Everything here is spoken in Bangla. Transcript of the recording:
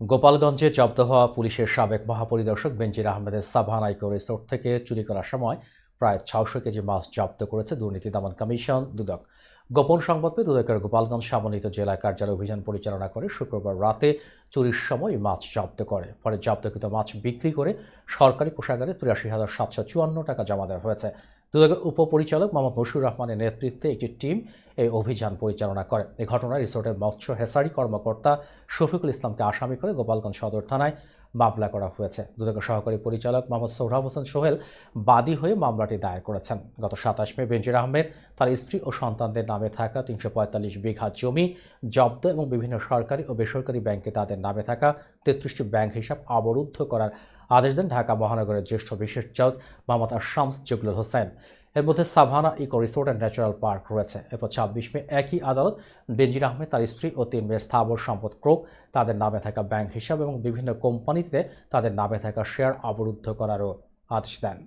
গোপালগঞ্জে জব্দ হওয়া পুলিশের সাবেক মহাপরিদর্শক বেনজির আহমেদের সাভানা ইকো রিসোর্ট থেকে চুরি করার সময় প্রায় ৬০০ কেজি মাছ জব্দ করেছে দুর্নীতি দমন কমিশন দুদক। গোপন সংবাদ পেয়ে দুদকের গোপালগঞ্জ সমন্বিত জেলা কার্যালয় অভিযান পরিচালনা করে শুক্রবার রাতে চুরির সময় মাছ জব্দ করে। পরে জব্দকৃত মাছ বিক্রি করে সরকারি কোষাগারে ৮৩,৭৫৪ টাকা জমা দেওয়া হয়েছে। দুদকের উপপরিচালক মোহাম্মদ মশিউর রহমানের নেতৃত্বে একটি টিম এই অভিযান পরিচালনা করে। এ ঘটনায় রিসোর্টের মৎস্য হেসারি কর্মকর্তা শফিকুল ইসলামকে আসামি করে গোপালগঞ্জ সদর থানায় মামলা করা হয়েছে। দুদকের সহকারী পরিচালক মোহাম্মদ সোহরাব হোসেন সোহেল বাদী হয়ে মামলাটি দায়ের করেছেন। গত ২৭ মে বেনজির আহমেদ তার স্ত্রী ও সন্তানদের নামে থাকা ৩৪৫ বিঘা জমি জব্দ এবং বিভিন্ন সরকারি ও বেসরকারি ব্যাংকে তাদের নামে থাকা ৩৩টি ব্যাংক হিসাব অবরুদ্ধ করার আদেশ দেন ঢাকা মহানগরের জ্যেষ্ঠ বিশেষ জজ মোহাম্মদ শামস জগলুল হোসেন। এর মধ্যে Savannah Eco Resort and Natural Park রয়েছে। এরপর ২৬ মে একই আদালত বেনজির আহমেদ, তার স্ত্রী ও ৩ মেয়ের স্থাবর সম্পদ ক্রোক, তাদের নামে থাকা ব্যাংক হিসাব এবং বিভিন্ন কোম্পানিতে তাদের নামে থাকা শেয়ার অবরুদ্ধ করারও আদেশ দেন।